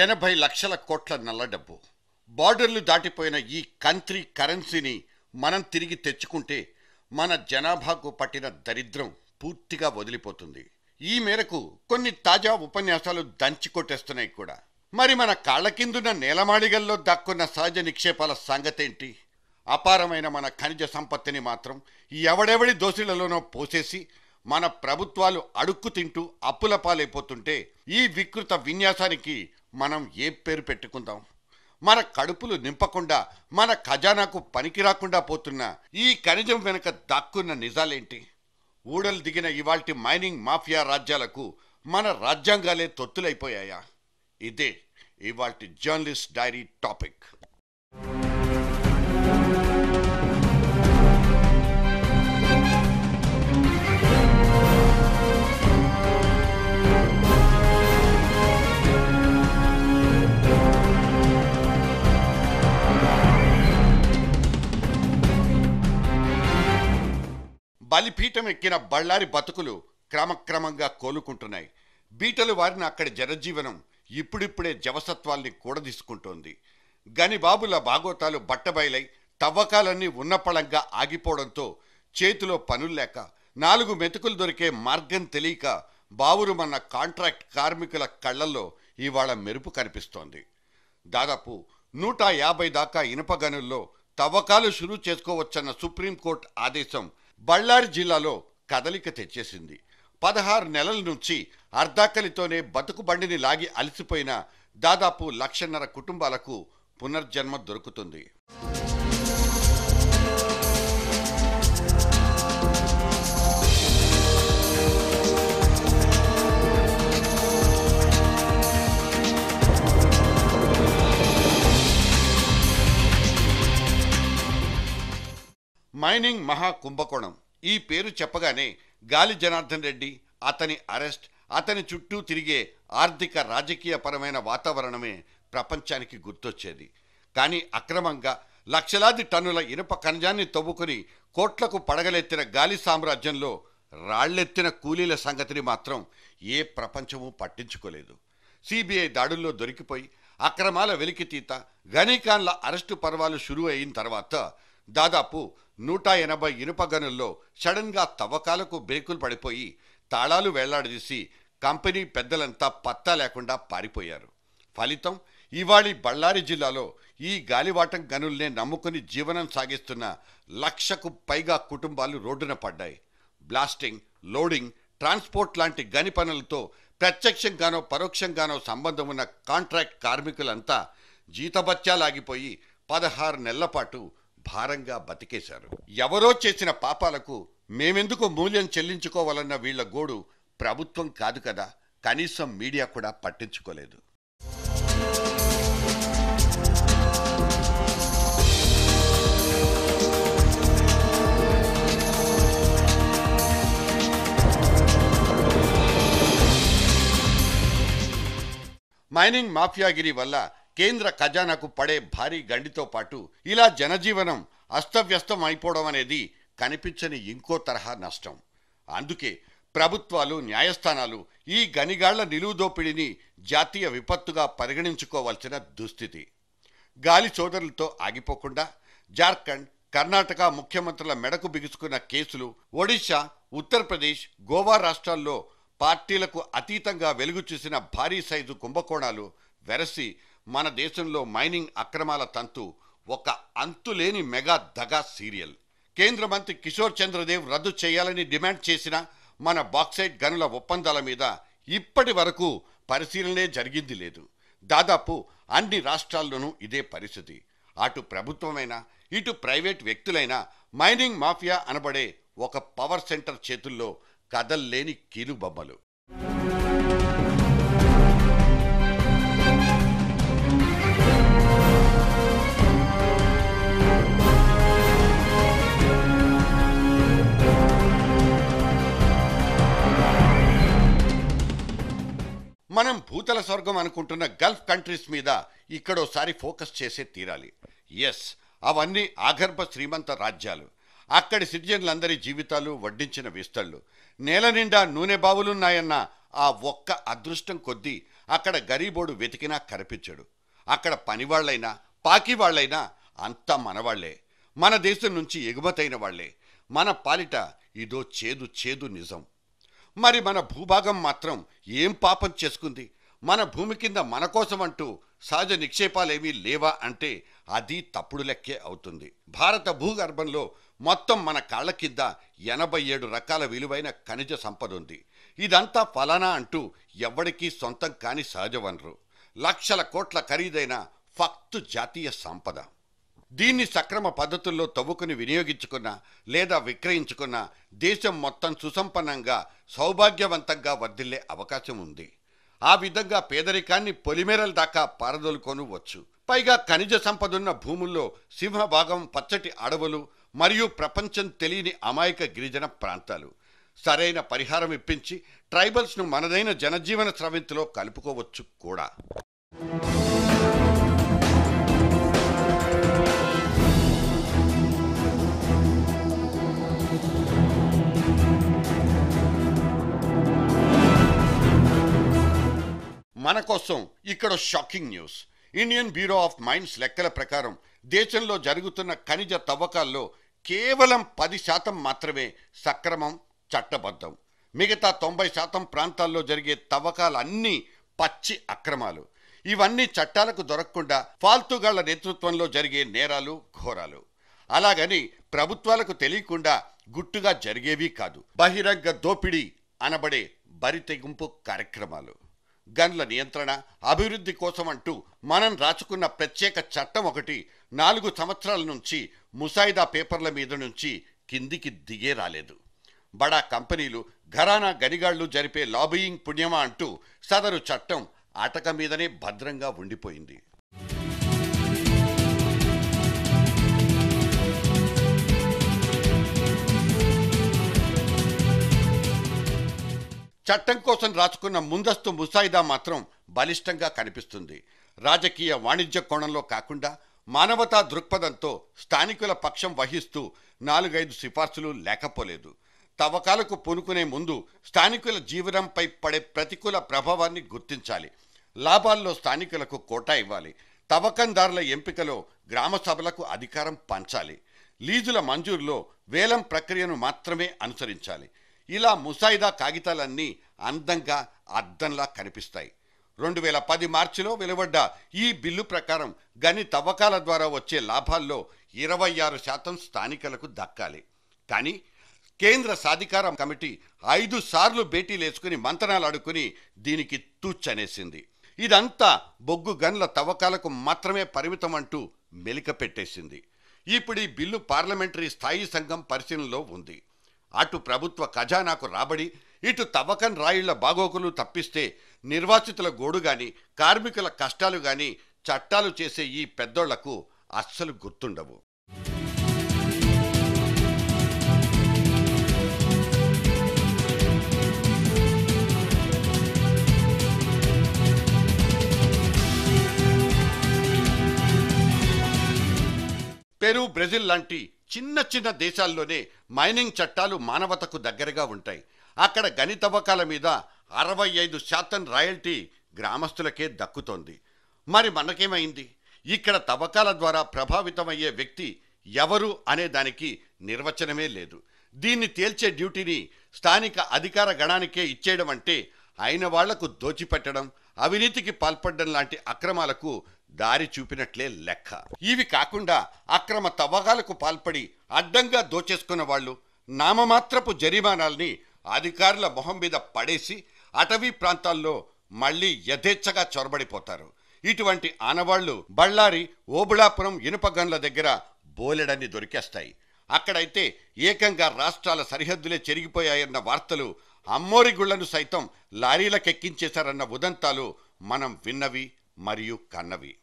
80 లక్షల కోట్ల నల్ల డబ్బు బార్డర్లు దాటిపోయిన ఈ కంట్రీ కరెన్సీని మనం తిరిగి తెచ్చుకుంటే మన జనాభాకు పట్టిన దరిద్రం పూర్తిగా వదిలిపోతుంది. ఈ మేరకు కొన్ని తాజా ఉపన్యాసాలు దంచి కొట్టేస్తున్నాయి కూడా. మరి మన కాళ్ల కిందున్న నేలమాళిగల్లో దాక్కున్న సహజ నిక్షేపాల సంగతేంటి? అపారమైన మన ఖనిజ సంపత్తిని మాత్రం ఎవడెవడి దోసిళ్లలోనో పోసేసి మన ప్రభుత్వాలు అడుక్కు తింటూ అప్పుల పాలైపోతుంటే ఈ వికృత విన్యాసానికి మనం ఏ పేరు పెట్టుకుందాం? మన కడుపులు నింపకుండా మన ఖజానాకు పనికి రాకుండా పోతున్న ఈ ఖనిజం వెనుక దాక్కున్న నిజాలేంటి? ఊడలు దిగిన ఇవాల్టి మైనింగ్ మాఫియా రాజ్యాలకు మన రాజ్యాంగాలే తొత్తులైపోయాయా? ఇదే ఇవాల్టి జర్నలిస్ట్ డైరీ టాపిక్. బలిపీఠం ఎక్కిన బళ్ళారి బతుకులు క్రమక్రమంగా కోలుకుంటున్నాయి. బీటలు వారిన అక్కడి జనజీవనం ఇప్పుడిప్పుడే జవసత్వాల్ని కూడదీసుకుంటోంది. గనిబాబుల బాగోతాలు బట్టబయలై తవ్వకాలన్నీ ఉన్నపళంగా ఆగిపోవడంతో చేతిలో పనుల్లేక 4 మెతుకులు దొరికే మార్గం తెలియక బావురుమన్న కాంట్రాక్ట్ కార్మికుల కళ్లల్లో ఇవాళ మెరుపు కనిపిస్తోంది. దాదాపు 150 దాకా ఇనుప గనుల్లో తవ్వకాలు షురూ చేసుకోవచ్చన్న సుప్రీంకోర్టు ఆదేశం బళ్ళారి జిల్లాలో కదలిక తెచ్చేసింది. 16 నెలల నుంచి అర్ధాకలితోనే బతుకు బండిని లాగి అలసిపోయిన దాదాపు 1.5 లక్షల కుటుంబాలకు పునర్జన్మ దొరుకుతుంది. మైనింగ్ మహా కుంభకోణం ఈ పేరు చెప్పగానే గాలి జనార్దన్ రెడ్డి, అతని అరెస్ట్, అతని చుట్టూ తిరిగే ఆర్థిక రాజకీయ పరమైన వాతావరణమే ప్రపంచానికి గుర్తొచ్చేది. కానీ అక్రమంగా లక్షలాది టన్నుల ఇనుప ఖనిజాన్ని తవ్వుకుని కోట్లకు పడగలెత్తిన గాలి సామ్రాజ్యంలో రాళ్లెత్తిన కూలీల సంగతిని మాత్రం ఏ ప్రపంచమూ పట్టించుకోలేదు. సిబిఐ దాడుల్లో దొరికిపోయి అక్రమాల వెలికితీత, గనీఖాన్ల అరెస్టు పర్వాలు షురూ అయిన తర్వాత దాదాపు 180 ఇనుప గనుల్లో సడన్గా తవ్వకాలకు బ్రేకులు పడిపోయి తాళాలు వేళ్లాడదీసి కంపెనీ పెద్దలంతా పత్తా లేకుండా పారిపోయారు. ఫలితం ఇవాళి బళ్ళారి జిల్లాలో ఈ గాలివాటం గనుల్నే నమ్ముకుని జీవనం సాగిస్తున్న 1 లక్షకు పైగా కుటుంబాలు రోడ్డున పడ్డాయి. బ్లాస్టింగ్, లోడింగ్, ట్రాన్స్పోర్ట్ లాంటి గని పనులతో ప్రత్యక్షంగానో పరోక్షంగానో సంబంధం ఉన్న కాంట్రాక్ట్ కార్మికులంతా జీతభత్యాలాగిపోయి 16 నెలల పాటు భారంగా బతికేశారు. ఎవరో చేసిన పాపాలకు మేమెందుకు మూల్యం చెల్లించుకోవాలన్న వీళ్ల గోడు ప్రభుత్వం కాదు కదా, కనీసం మీడియా కూడా పట్టించుకోలేదు. మైనింగ్ మాఫియాగిరి వల్ల కేంద్ర ఖజానాకు పడే భారీ గండితో పాటు ఇలా జనజీవనం అస్తవ్యస్తం అయిపోవడం అనేది కనిపించని ఇంకో తరహా నష్టం. అందుకే ప్రభుత్వాలు, న్యాయస్థానాలు ఈ గనిగాళ్ల నిలువు దోపిడీని జాతీయ విపత్తుగా పరిగణించుకోవాల్సిన దుస్థితి. గాలి సోదరులతో ఆగిపోకుండా జార్ఖండ్, కర్ణాటక ముఖ్యమంత్రుల మెడకు బిగుసుకున్న కేసులు, ఒడిశా, ఉత్తరప్రదేశ్, గోవా రాష్ట్రాల్లో పార్టీలకు అతీతంగా వెలుగు చూసిన భారీ సైజు కుంభకోణాలు వెరసి మన దేశంలో మైనింగ్ అక్రమాల తంతు ఒక అంతులేని మెగా దగా సీరియల్. కేంద్ర మంత్రి కిషోర్ చంద్రదేవ్ రద్దు చేయాలని డిమాండ్ చేసిన మన బాక్సైట్ గనుల ఒప్పందాల మీద ఇప్పటి వరకు పరిశీలనే జరిగింది లేదు. దాదాపు అన్ని రాష్ట్రాల్లోనూ ఇదే పరిస్థితి. అటు ప్రభుత్వమైనా ఇటు ప్రైవేట్ వ్యక్తులైనా మైనింగ్ మాఫియా అనబడే ఒక పవర్ సెంటర్ చేతుల్లో కదల్లేని కీలుబొమ్మలు. మనం భూతల స్వర్గం అనుకుంటున్న గల్ఫ్ కంట్రీస్ మీద ఇక్కడోసారి ఫోకస్ చేసే తీరాలి. ఎస్, అవన్నీ ఆగర్భ శ్రీమంత రాజ్యాలు. అక్కడి సిటిజన్లందరి జీవితాలు వడ్డించిన విస్తళ్ళు. నేల నిండా నూనె బావులున్నాయన్న ఆ ఒక్క అదృష్టం కొద్దీ అక్కడ గరీబోడు వెతికినా కనిపించడు. అక్కడ పనివాళ్లైనా పాకివాళ్లైనా అంతా మనవాళ్లే, మన దేశం నుంచి ఎగుమతైన వాళ్లే. మన పాలిట ఇదో చేదు చేదు నిజం. మరి మన భూభాగం మాత్రం ఏం పాపం చేసుకుంది? మన భూమి కింద మన కోసం అంటూ సహజ నిక్షేపాలేమీ లేవా అంటే అది తప్పుడు లెక్కే అవుతుంది. భారత భూగర్భంలో మొత్తం మన కాళ్ల కింద 87 రకాల విలువైన ఖనిజ సంపద ఉంది. ఇదంతా ఫలానా అంటూ ఎవ్వడికీ సొంతం కాని సహజ వనరు, లక్షల కోట్ల ఖరీదైన ఫక్తు జాతీయ సంపద. దీన్ని సక్రమ పద్ధతుల్లో తవ్వుకుని వినియోగించుకున్న లేదా విక్రయించుకున్న దేశం మొత్తం సుసంపన్నంగా సౌభాగ్యవంతంగా వర్ధిల్లే అవకాశం ఉంది. ఆ విధంగా పేదరికాన్ని పొలిమేరల దాకా పారదోలుకొనవచ్చు. పైగా ఖనిజ సంపదున్న భూముల్లో సింహభాగం పచ్చటి అడవులు మరియు ప్రపంచం తెలియని అమాయక గిరిజన ప్రాంతాలు. సరైన పరిహారం ఇప్పించి ట్రైబల్స్ను మనదైన జనజీవన స్రవంతిలో కలుపుకోవచ్చు కూడా. మన కోసం ఇక్కడ shocking news. Indian Bureau of Mines లెక్కల ప్రకారం దేశంలో జరుగుతున్న ఖనిజ తవ్వకాల్లో కేవలం 10% మాత్రమే సక్రమం, చట్టబద్ధం. మిగతా 90% ప్రాంతాల్లో జరిగే తవ్వకాలన్నీ పచ్చి అక్రమాలు. ఇవన్నీ చట్టాలకు దొరకకుండా ఫాల్తుగాళ్ల నేతృత్వంలో జరిగే నేరాలు, ఘోరాలు. అలాగని ప్రభుత్వాలకు తెలియకుండా గుట్టుగా జరిగేవి కాదు. బహిరంగ దోపిడీ అనబడే బరితెగింపు కార్యక్రమాలు. గన్ల నియంత్రణ, అభివృద్ధి కోసం అంటూ మనం రాసుకున్న ప్రత్యేక చట్టం ఒకటి 4 సంవత్సరాల నుంచి ముసాయిదా పేపర్ల మీద నుంచి కిందికి దిగే రాలేదు. బడా కంపెనీలు, ఘరానా గనిగాళ్లు జరిపే లాబియింగ్ పుణ్యమా అంటూ సదరు చట్టం అటక మీదనే భద్రంగా ఉండిపోయింది. చట్టం కోసం రాసుకున్న ముందస్తు ముసాయిదా మాత్రం బలిష్టంగా కనిపిస్తుంది. రాజకీయ వాణిజ్య కోణంలో కాకుండా మానవతా దృక్పథంతో స్థానికుల పక్షం వహిస్తూ 4-5 సిఫార్సులు లేకపోలేదు. తవ్వకాలకు పూనుకునే ముందు స్థానికుల జీవనంపై పడే ప్రతికూల ప్రభావాన్ని గుర్తించాలి. లాభాల్లో స్థానికులకు కోటా ఇవ్వాలి. తవ్వకందారుల ఎంపికలో గ్రామ సభలకు అధికారం పంచాలి. లీజుల మంజూరులో వేలం ప్రక్రియను మాత్రమే అనుసరించాలి. ఇలా ముసాయిదా కాగితాలన్నీ అందంగా అద్దంలా కనిపిస్తాయి. 2010 మార్చిలో వెలువడ్డ ఈ బిల్లు ప్రకారం గని తవ్వకాల ద్వారా వచ్చే లాభాల్లో 26% స్థానికులకు దక్కాలి. కానీ కేంద్ర సాధికార కమిటీ 5 సార్లు భేటీలేసుకుని మంతనాలు అడుక్కుని దీనికి తూచనేసింది. ఇదంతా బొగ్గు గన్ల తవ్వకాలకు మాత్రమే పరిమితం అంటూ మెలిక పెట్టేసింది. ఇప్పుడు ఈ బిల్లు పార్లమెంటరీ స్థాయి సంఘం పరిశీలనలో ఉంది. అటు ప్రభుత్వ ఖజానాకు రాబడి, ఇటు తవ్వకం రాయిళ్ల బాగోగులు తప్పిస్తే నిర్వాసితుల గోడు గాని, కార్మికుల కష్టాలు గాని చట్టాలు చేసే ఈ పెద్దోళ్లకు అస్సలు గుర్తుండవు. పెరు, బ్రెజిల్ లాంటి చిన్న చిన్న దేశాల్లోనే మైనింగ్ చట్టాలు మానవతకు దగ్గరగా ఉంటాయి. అక్కడ గని తవ్వకాల మీద 65% రాయల్టీ గ్రామస్తులకే దక్కుతోంది. మరి మనకేమైంది? ఇక్కడ తవ్వకాల ద్వారా ప్రభావితమయ్యే వ్యక్తి ఎవరు అనే దానికి నిర్వచనమే లేదు. దీన్ని తేల్చే డ్యూటీని స్థానిక అధికార గణానికే ఇచ్చేయడం అంటే అయిన వాళ్లకు దోచిపెట్టడం, అవినీతికి పాల్పడడం లాంటి అక్రమాలకు దారి చూపినట్లే లెక్క. ఇవి కాకుండా అక్రమ తవ్వకాలకు పాల్పడి అడ్డంగా దోచేసుకున్న వాళ్ళు నామమాత్రపు జరిమానాల్ని అధికారుల మొహం మీద పడేసి అటవీ ప్రాంతాల్లో మళ్లీ యథేచ్ఛగా చొరబడిపోతారు. ఇటువంటి ఆనవాళ్లు బళ్ళారి, ఓబుళాపురం ఇనుప గన్ల దగ్గర బోలెడన్ని దొరికేస్తాయి. అక్కడైతే ఏకంగా రాష్ట్రాల సరిహద్దులే చెరిగిపోయాయన్న వార్తలు, అమ్మోరి గుళ్లను సైతం లారీలకెక్కించేశారన్న ఉదంతాలు మనం విన్నవి మరియు కన్నవి.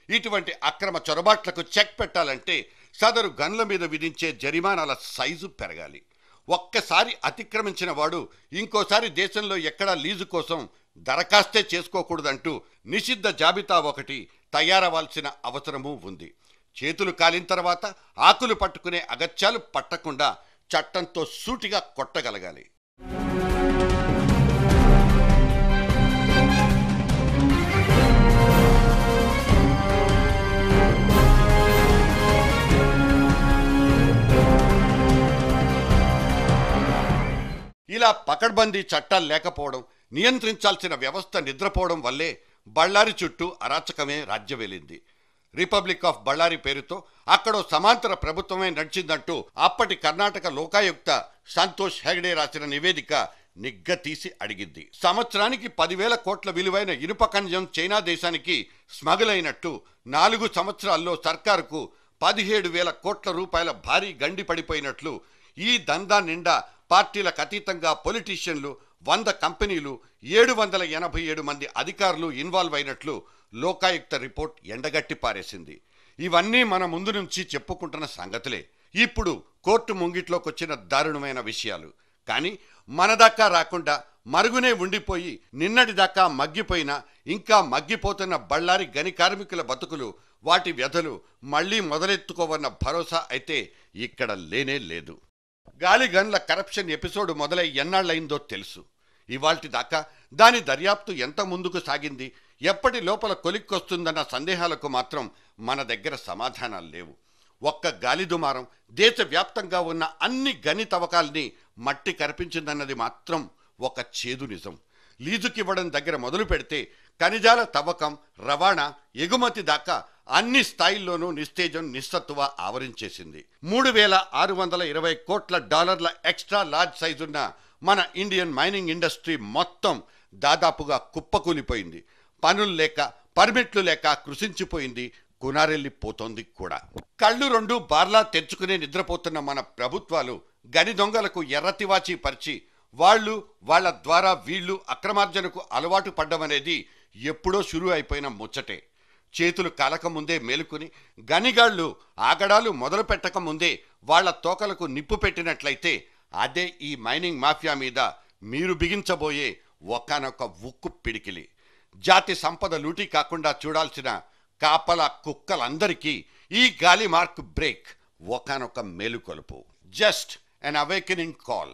ఇటువంటి అక్రమ చొరబాట్లకు చెక్ పెట్టాలంటే సదరు గన్ల మీద విధించే జరిమానాల సైజు పెరగాలి. ఒక్కసారి అతిక్రమించిన వాడు ఇంకోసారి దేశంలో ఎక్కడా లీజు కోసం దరఖాస్తే చేసుకోకూడదంటూ నిషిద్ధ జాబితా ఒకటి తయారవ్వాల్సిన అవసరమూ ఉంది. చేతులు కాలిన తర్వాత ఆకులు పట్టుకునే అగత్యాలు పట్టకుండా చట్టంతో సూటిగా కొట్టగలగాలి. ఇలా పకడ్బందీ చట్టాలు లేకపోవడం, నియంత్రించాల్సిన వ్యవస్థ నిద్రపోవడం వల్లే బళ్ళారి చుట్టూ అరాచకమే రాజ్యమేలింది. రిపబ్లిక్ ఆఫ్ బళ్ళారి పేరుతో అక్కడో సమాంతర ప్రభుత్వమే నడిచిందంటూ అప్పటి కర్ణాటక లోకాయుక్త సంతోష్ హెగ్డే రాసిన నివేదిక నిగ్గతీసి అడిగింది. సంవత్సరానికి 10,000 కోట్ల విలువైన ఇనుప ఖనిజం చైనా దేశానికి స్మగుల్ అయినట్టు 4 సంవత్సరాల్లో సర్కారుకు 17,000 కోట్ల రూపాయల భారీ గండి పడిపోయినట్లు, ఈ దందా నిండా పార్టీలకు అతీతంగా పొలిటీషియన్లు, 100 కంపెనీలు, 787 మంది అధికారులు ఇన్వాల్వ్ అయినట్లు లోకాయుక్త రిపోర్ట్ ఎండగట్టి పారేసింది. ఇవన్నీ మన ముందు నుంచి చెప్పుకుంటున్న సంగతులే. ఇప్పుడు కోర్టు ముంగిట్లోకొచ్చిన దారుణమైన విషయాలు. కానీ మన దాకా రాకుండా మరుగునే ఉండిపోయి నిన్నటిదాకా మగ్గిపోయిన, ఇంకా మగ్గిపోతున్న బళ్ళారి గని కార్మికుల బతుకులు, వాటి వ్యధలు మళ్లీ మొదలెత్తుకోవన్న భరోసా అయితే ఇక్కడ లేనే లేదు. గాలిగన్ల కరప్షన్ ఎపిసోడ్ మొదలై ఎన్నాళ్లయిందో తెలుసు. ఇవాల్టి దాకా దాని దర్యాప్తు ఎంత ముందుకు సాగింది, ఎప్పటి లోపల కొలిక్కొస్తుందన్న సందేహాలకు మాత్రం మన దగ్గర సమాధానాలు లేవు. ఒక్క గాలి దుమారం దేశవ్యాప్తంగా ఉన్న అన్ని గని తవ్వకాల్ని మట్టి కరిపించిందన్నది మాత్రం ఒక చేదు నిజం. లీజుకివ్వడం దగ్గర మొదలు పెడితే ఖనిజాల తవ్వకం, రవాణా, ఎగుమతి దాకా అన్ని స్థాయిల్లోనూ నిస్తేజం, నిస్సత్తువ ఆవరించేసింది. 3,620 కోట్ల డాలర్ల ఎక్స్ట్రా లార్జ్ సైజున్న మన ఇండియన్ మైనింగ్ ఇండస్ట్రీ మొత్తం దాదాపుగా కుప్పకూలిపోయింది. పనులు లేక, పర్మిట్లు లేక కృషించిపోయింది, కునారెల్లిపోతోంది కూడా. కళ్ళు 2 బార్లా తెరుచుకునే నిద్రపోతున్న మన ప్రభుత్వాలు గని దొంగలకు ఎర్రతివాచి పరిచి వాళ్ళు, వాళ్ళ ద్వారా వీళ్ళు అక్రమార్జనకు అలవాటు పడ్డమనేది ఎప్పుడో షురూ అయిపోయిన ముచ్చటే. చేతులు కాలకముందే మేలుకుని గనిగాళ్లు ఆగడాలు మొదలు పెట్టకముందే వాళ్ల తోకలకు నిప్పు పెట్టినట్లయితే అదే ఈ మైనింగ్ మాఫియా మీద మీరు బిగించబోయే ఒకానొక ఉక్కు పిడికిలి. జాతి సంపద లూటీ కాకుండా చూడాల్సిన కాపలా కుక్కలందరికీ ఈ గాలి మార్క్ బ్రేక్ ఒకానొక మేలుకొలుపు. Just an awakening call.